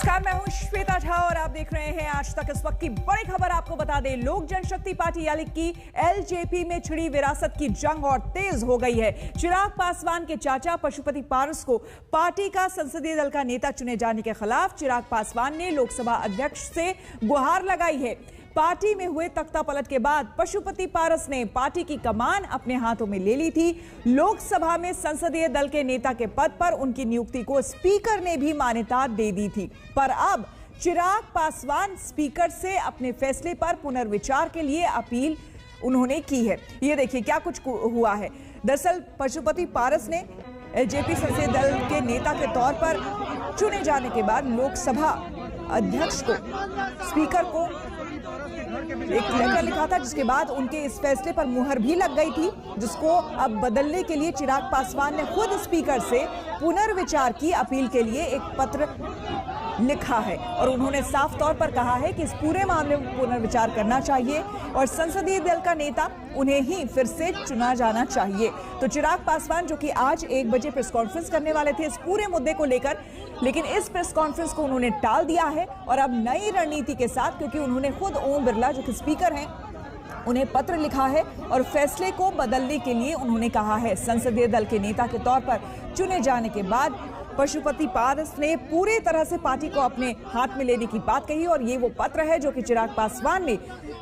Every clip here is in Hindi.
नमस्कार, मैं हूं श्वेता झा और आप देख रहे हैं आज तक। इस वक्त की बड़ी खबर आपको बता दें, लोक जनशक्ति पार्टी यानी कि एलजेपी में छिड़ी विरासत की जंग और तेज हो गई है। चिराग पासवान के चाचा पशुपति पारस को पार्टी का संसदीय दल का नेता चुने जाने के खिलाफ चिराग पासवान ने लोकसभा अध्यक्ष से गुहार लगाई है। पार्टी में हुए तख्ता पलट के बाद पशुपति पारस ने पार्टी की कमान अपने हाथों में ले ली थी। लोकसभा में संसदीय दल के नेता के पद पर उनकी नियुक्ति को स्पीकर ने भी मान्यता दे दी थी, पर अब चिराग पासवान स्पीकर से अपने फैसले पर पुनर्विचार के लिए अपील उन्होंने की है। ये देखिए क्या कुछ हुआ है। दरअसल पशुपति पारस ने एलजेपी संसदीय दल के नेता के तौर पर चुने जाने के बाद लोकसभा अध्यक्ष को, स्पीकर को एक लेटर लिखा था, जिसके बाद उनके इस फैसले पर मुहर भी लग गई थी, जिसको अब बदलने के लिए चिराग पासवान ने खुद स्पीकर से पुनर्विचार की अपील के लिए एक पत्र लिखा है और उन्होंने साफ तौर पर कहा है कि इस पूरे मामले में पुनर्विचार करना चाहिए और संसदीय दल का नेता उन्हें ही फिर से चुना जाना चाहिए। तो चिराग पासवान जो कि आज 1 बजे प्रेस कॉन्फ्रेंस करने वाले थे इस पूरे मुद्दे को लेकर, लेकिन इस प्रेस कॉन्फ्रेंस को उन्होंने टाल दिया है और अब नई रणनीति के साथ, क्योंकि उन्होंने खुद ओम बिरला जो कि स्पीकर हैं उन्हें पत्र लिखा है और फैसले को बदलने के लिए उन्होंने कहा है। संसदीय दल के नेता के तौर पर चुने जाने के बाद पशुपति पारस ने पूरी तरह से पार्टी को अपने हाथ में लेने की बात कही और ये वो पत्र है जो कि चिराग पासवान ने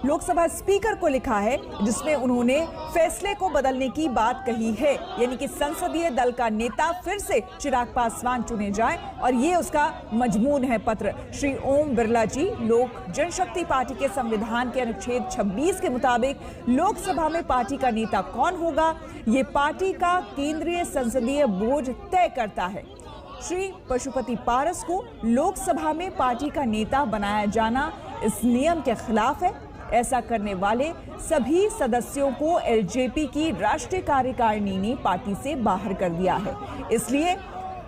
लोकसभा स्पीकर को लिखा है, जिसमें उन्होंने फैसले को बदलने की बात कही है, यानी कि संसदीय दल का नेता फिर से चिराग पासवान चुने जाएं और ये उसका मजमून है पत्र। श्री ओम बिरला जी, लोक जनशक्ति पार्टी के संविधान के अनुच्छेद 26 के मुताबिक लोकसभा में पार्टी का नेता कौन होगा, ये पार्टी का केंद्रीय संसदीय बोर्ड तय करता है। श्री पशुपति पारस को लोकसभा में पार्टी का नेता बनाया जाना इस नियम के खिलाफ है। ऐसा करने वाले सभी सदस्यों को एलजेपी की राष्ट्रीय कार्यकारिणी ने पार्टी से बाहर कर दिया है। इसलिए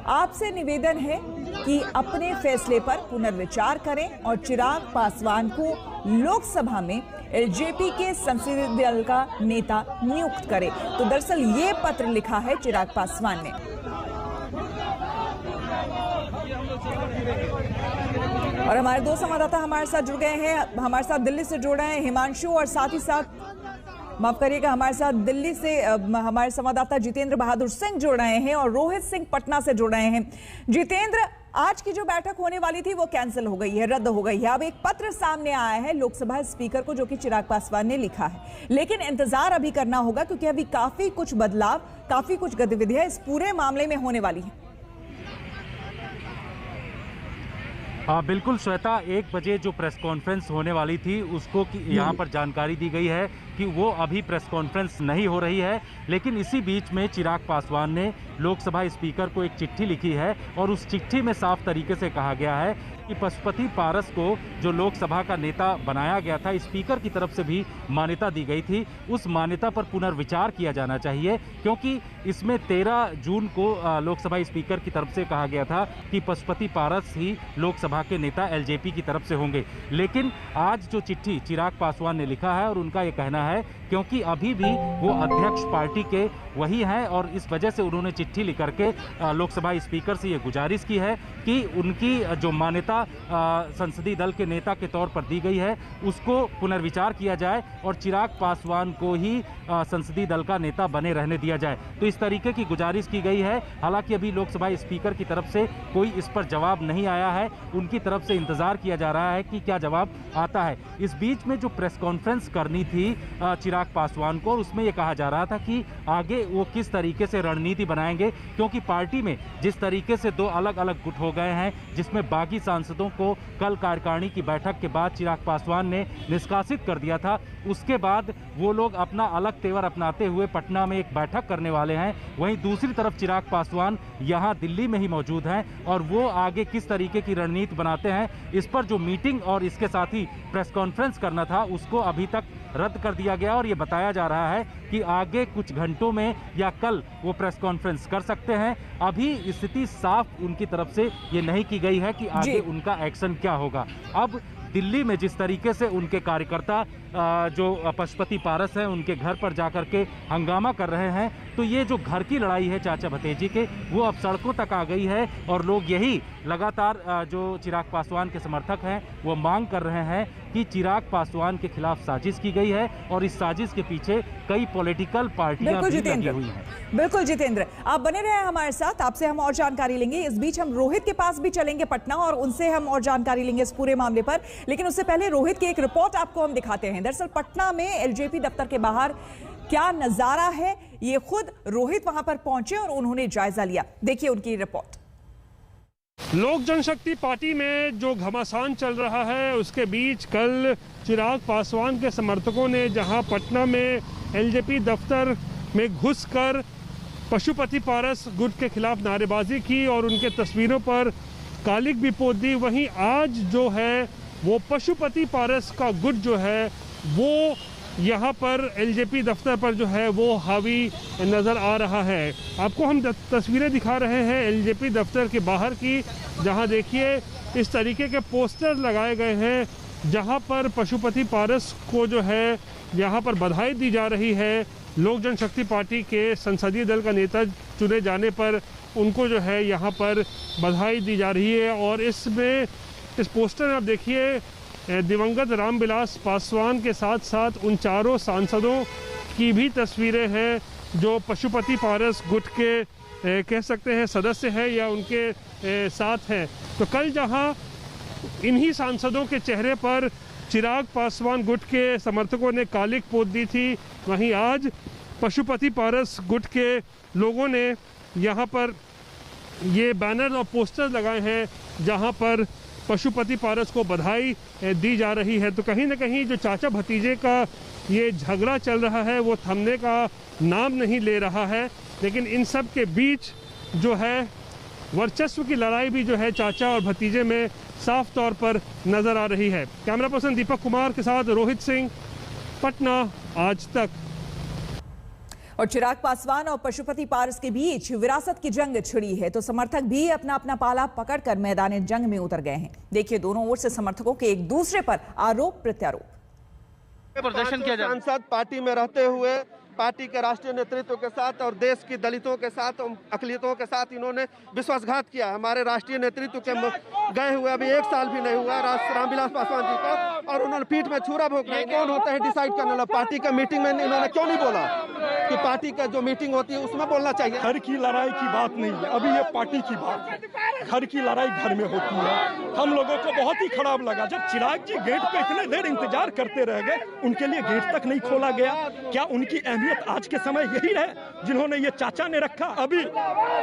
आपसे निवेदन है कि अपने फैसले पर पुनर्विचार करें और चिराग पासवान को लोकसभा में एलजेपी के संसदीय दल का नेता नियुक्त करें। तो दरअसल ये पत्र लिखा है चिराग पासवान ने। और हमारे दो संवाददाता हमारे साथ जुड़ गए हैं, हमारे साथ दिल्ली से जुड़ रहे हैं हिमांशु और साथ ही साथ माफ करिएगा हमारे साथ दिल्ली से हमारे संवाददाता जितेंद्र बहादुर सिंह जुड़ रहे हैं और रोहित सिंह पटना से जुड़ रहे हैं। जितेंद्र, आज की जो बैठक होने वाली थी वो कैंसिल हो गई है, रद्द हो गई है। अब एक पत्र सामने आया है लोकसभा स्पीकर को जो कि चिराग पासवान ने लिखा है, लेकिन इंतजार अभी करना होगा क्योंकि अभी काफी कुछ बदलाव, काफी कुछ गतिविधियां इस पूरे मामले में होने वाली है। बिल्कुल श्वेता, 1 बजे जो प्रेस कॉन्फ्रेंस होने वाली थी उसको यहाँ पर जानकारी दी गई है कि वो अभी प्रेस कॉन्फ्रेंस नहीं हो रही है, लेकिन इसी बीच में चिराग पासवान ने लोकसभा स्पीकर को एक चिट्ठी लिखी है और उस चिट्ठी में साफ तरीके से कहा गया है कि पशुपति पारस को जो लोकसभा का नेता बनाया गया था, स्पीकर की तरफ से भी मान्यता दी गई थी, उस मान्यता पर पुनर्विचार किया जाना चाहिए, क्योंकि इसमें 13 जून को लोकसभा स्पीकर की तरफ से कहा गया था कि पशुपति पारस ही लोकसभा के नेता एलजेपी की तरफ से होंगे। लेकिन आज जो चिट्ठी चिराग पासवान ने लिखा है और उनका ये कहना है, क्योंकि अभी भी वो अध्यक्ष पार्टी के वही हैं और इस वजह से उन्होंने चिट्ठी लिख करके लोकसभा स्पीकर से ये गुजारिश की है कि उनकी जो मान्यता संसदीय दल के नेता के तौर पर दी गई है उसको पुनर्विचार किया जाए और चिराग पासवान को ही संसदीय दल का नेता बने रहने दिया जाए। तो इस तरीके की गुजारिश की गई है। हालांकि अभी लोकसभा स्पीकर की तरफ से कोई इस पर जवाब नहीं आया है, उनकी तरफ से इंतजार किया जा रहा है कि क्या जवाब आता है। इस बीच में जो प्रेस कॉन्फ्रेंस करनी थी चिराग पासवान को, उसमें यह कहा जा रहा था कि आगे वो किस तरीके से रणनीति बनाएंगे, क्योंकि पार्टी में जिस तरीके से 2 अलग अलग गुट हो गए हैं, जिसमें बागी सांसदों को कल कार्यकारिणी की बैठक के बाद चिराग पासवान ने निष्कासित कर दिया था, उसके बाद वो लोग अपना अलग तेवर अपनाते हुए पटना में एक बैठक करने वाले हैं। वहीं दूसरी तरफ चिराग पासवान यहाँ दिल्ली में ही मौजूद हैं और वो आगे किस तरीके की रणनीति बनाते हैं, इस पर जो मीटिंग और इसके साथ ही प्रेस कॉन्फ्रेंस करना था उसको अभी तक रद्द कर दिया गया और ये बताया जा रहा है कि आगे कुछ घंटों में या कल वो प्रेस कॉन्फ्रेंस कर सकते हैं। अभी स्थिति साफ उनकी तरफ से ये नहीं की गई है कि आगे उनका एक्शन क्या होगा। अब दिल्ली में जिस तरीके से उनके कार्यकर्ता जो पशुपति पारस हैं उनके घर पर जाकर के हंगामा कर रहे हैं। तो ये जो घर की लड़ाई है चाचा भतीजे के, वो अब सड़कों तक आ गई है और लोग यही लगातार जो चिराग पासवान के समर्थक हैं वो मांग कर रहे हैं कि चिराग पासवान के खिलाफ साजिश की गई है और इस साजिश के पीछे कई पॉलिटिकल पार्टियां भी लगी हुई हैं। बिल्कुल जितेंद्र, आप बने रहे हमारे साथ, आपसे हम और जानकारी लेंगे। इस बीच हम रोहित के पास भी चलेंगे पटना और उनसे हम और जानकारी लेंगे इस पूरे मामले पर, लेकिन उससे पहले रोहित की एक रिपोर्ट आपको हम दिखाते हैं। दरअसल पटना में एलजेपी दफ्तर के बाहर क्या नजारा है, ये खुद रोहित वहां पर पहुंचे और उन्होंने जायजा लिया। देखिए उनकी रिपोर्ट। लोक जनशक्ति पार्टी में जो घमासान चल रहा है उसके बीच कल चिराग पासवान के समर्थकों ने जहां पटना में एलजेपी दफ्तर में घुसकर पशुपति पारस गुट के खिलाफ नारेबाजी की और उनके तस्वीरों पर कालिक भी पोत दी, वहीं आज जो है वो पशुपति पारस का गुट जो है वो यहाँ पर एलजेपी दफ्तर पर जो है वो हावी नज़र आ रहा है। आपको हम तस्वीरें दिखा रहे हैं एलजेपी दफ्तर के बाहर की, जहाँ देखिए इस तरीके के पोस्टर लगाए गए हैं जहाँ पर पशुपति पारस को जो है यहाँ पर बधाई दी जा रही है। लोक जनशक्ति पार्टी के संसदीय दल का नेता चुने जाने पर उनको जो है यहाँ पर बधाई दी जा रही है और इसमें इस पोस्टर में आप देखिए दिवंगत रामविलास पासवान के साथ साथ उन चारों सांसदों की भी तस्वीरें हैं जो पशुपति पारस गुट के कह सकते हैं सदस्य हैं या उनके साथ हैं। तो कल जहां इन्हीं सांसदों के चेहरे पर चिराग पासवान गुट के समर्थकों ने कालिक पोत दी थी, वहीं आज पशुपति पारस गुट के लोगों ने यहाँ पर ये बैनर और पोस्टर लगाए हैं जहाँ पर पशुपति पारस को बधाई दी जा रही है। तो कहीं ना कहीं जो चाचा भतीजे का ये झगड़ा चल रहा है वो थमने का नाम नहीं ले रहा है, लेकिन इन सब के बीच जो है वर्चस्व की लड़ाई भी जो है चाचा और भतीजे में साफ तौर पर नजर आ रही है। कैमरा पर्सन दीपक कुमार के साथ रोहित सिंह, पटना, आज तक। और चिराग पासवान और पशुपति पारस के बीच विरासत की जंग छिड़ी है, तो समर्थक भी अपना अपना पाला पकड़कर मैदान जंग में उतर गए हैं। देखिए दोनों ओर से समर्थकों के एक दूसरे पर आरोप प्रत्यारोप। प्रदर्शन किया जा सांसद पार्टी में रहते हुए पार्टी के राष्ट्रीय नेतृत्व के साथ और देश की दलितों के साथ अकलियतों के साथ इन्होंने विश्वासघात किया। हमारे राष्ट्रीय नेतृत्व के गए हुए अभी 1 साल भी नहीं हुआ रामविलास पासवान जी को, और उन्होंने पीठ में छुरा भोंक रहे। कौन होता है डिसाइड करने वाला? पार्टी का मीटिंग में इन्होंने क्यों नहीं बोला कि पार्टी का जो मीटिंग होती है उसमें बोलना चाहिए? घर की लड़ाई की बात नहीं है, अभी ये पार्टी की बात है। घर की लड़ाई घर में होती है। हम लोगों को बहुत ही खराब लगा जब चिराग जी गेट पे इतने देर इंतजार करते रह गए, उनके लिए गेट तक नहीं खोला गया। क्या उनकी अहमियत आज के समय यही है जिन्होंने ये चाचा ने रखा? अभी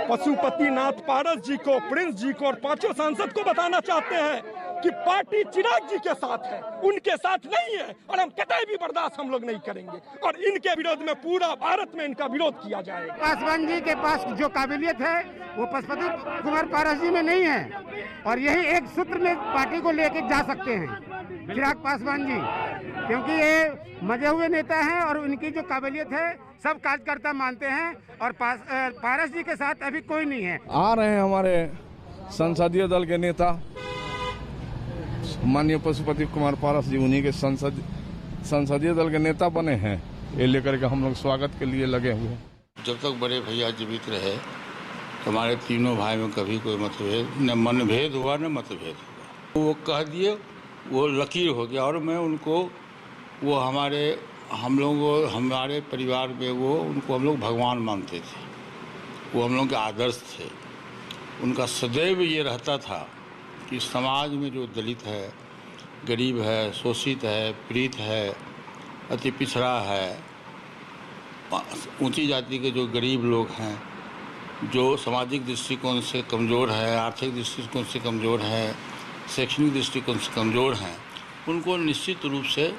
पशुपति नाथ पारस जी को, प्रिंस जी को और 5 सांसद को बताना चाहते हैं कि पार्टी चिराग जी के साथ है, उनके साथ नहीं है, और हम कतई भी बर्दाश्त हम लोग नहीं करेंगे और इनके विरोध में पूरा भारत में इनका विरोध किया जाएगा। पासवान जी के पास जो काबिलियत है वो पशुपति कुमार पारस जी में नहीं है, और यही एक सूत्र में पार्टी को लेकर जा सकते हैं चिराग पासवान जी, क्योंकि ये मजे हुए नेता हैं और उनकी जो काबिलियत है सब कार्यकर्ता मानते हैं, और पारस जी के साथ अभी कोई नहीं है। आ रहे हैं हमारे संसदीय दल के नेता माननीय पशुपति कुमार पारस जी, उन्हीं के संसदीय दल के नेता बने हैं। ये लेकर के हम लोग स्वागत के लिए लगे हुए हैं। जब तक बड़े भैया जीवित रहे हमारे तीनों भाई में कभी कोई मतभेद न मनभेद हुआ न मतभेद हुआ। वो कह दिए वो लकीर हो गया, और मैं उनको वो हमारे परिवार में उनको हम लोग भगवान मानते थे। वो हम लोग के आदर्श थे। उनका सदैव ये रहता था कि समाज में जो दलित है, गरीब है, शोषित है, पीड़ित है, अति पिछड़ा है, ऊंची जाति के जो गरीब लोग हैं, जो सामाजिक दृष्टिकोण से कमज़ोर है, आर्थिक दृष्टिकोण से कमज़ोर है, शैक्षणिक दृष्टिकोण से कमज़ोर हैं, उनको निश्चित रूप से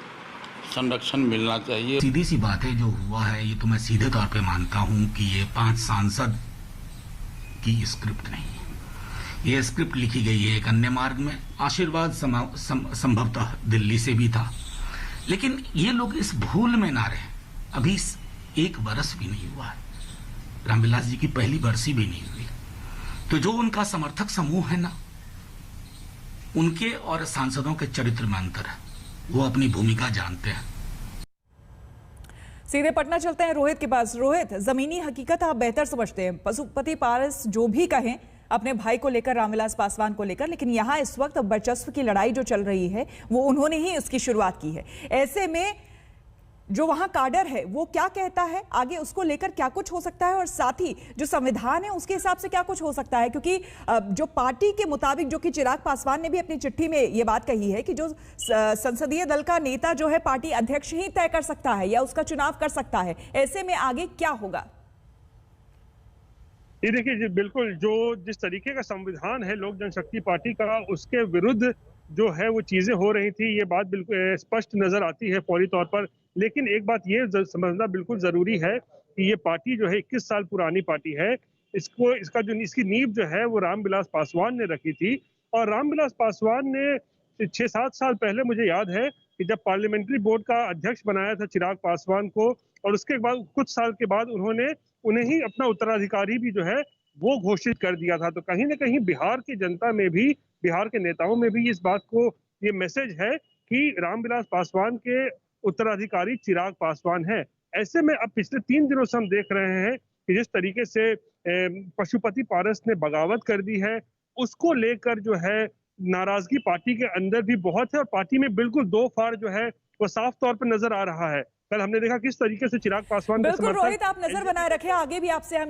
संरक्षण मिलना चाहिए। सीधी सी बात है, जो हुआ है ये तो मैं सीधे तौर पे मानता हूँ कि ये 5 सांसद की स्क्रिप्ट नहीं है, ये स्क्रिप्ट लिखी गई है एक अन्य मार्ग में। आशीर्वाद संभवतः दिल्ली से भी था, लेकिन ये लोग इस भूल में ना रहे। अभी 1 बरस भी नहीं हुआ है, रामविलास जी की पहली बरसी भी नहीं हुई। तो जो उनका समर्थक समूह है ना, उनके और सांसदों के चरित्र में अंतर है। वो अपनी भूमिका जानते हैं, सीधे पटना चलते हैं रोहित के पास। रोहित, जमीनी हकीकत आप बेहतर समझते हैं। पशुपति पारस जो भी कहें अपने भाई को लेकर, रामविलास पासवान को लेकर, लेकिन यहाँ इस वक्त वर्चस्व की लड़ाई जो चल रही है वो उन्होंने ही इसकी शुरुआत की है। ऐसे में जो वहां काडर है वो क्या कहता है, आगे उसको लेकर क्या कुछ हो सकता है, और साथ ही जो संविधान है उसके हिसाब से क्या कुछ हो सकता है, क्योंकि जो पार्टी के मुताबिक, जो कि चिराग पासवान ने भी अपनी चिट्ठी में ये बात कही है कि जो संसदीय दल का नेता जो है पार्टी अध्यक्ष ही तय कर सकता है या उसका चुनाव कर सकता है। ऐसे में आगे क्या होगा? ये देखिए जी, बिल्कुल जो जिस तरीके का संविधान है लोक जनशक्ति पार्टी का, उसके विरुद्ध जो है वो चीजें हो रही थी, ये बात बिल्कुल स्पष्ट नजर आती है फौरी तौर पर। लेकिन एक बात ये समझना बिल्कुल जरूरी है कि ये पार्टी जो है 21 साल पुरानी पार्टी है। इसकी नींव जो है वो रामविलास पासवान ने रखी थी, और रामविलास पासवान ने 6-7 साल पहले, मुझे याद है कि जब पार्लियामेंट्री बोर्ड का अध्यक्ष बनाया था चिराग पासवान को, और उसके बाद कुछ साल के बाद उन्हें ही अपना उत्तराधिकारी भी जो है वो घोषित कर दिया था। तो कहीं ना कहीं बिहार की जनता में भी, बिहार के नेताओं में भी इस बात को, ये मैसेज है कि रामविलास पासवान के उत्तराधिकारी चिराग पासवान है। ऐसे में अब पिछले 3 दिनों से हम देख रहे हैं कि जिस तरीके से पशुपति पारस ने बगावत कर दी है, उसको लेकर जो है नाराजगी पार्टी के अंदर भी बहुत है, और पार्टी में बिल्कुल दो फाड़ जो है वो साफ तौर पर नजर आ रहा है। कल हमने देखा किस तरीके से चिराग पासवान बिल्कुल रोहित, आप नजर बनाए रखें, आगे भी आपसे हम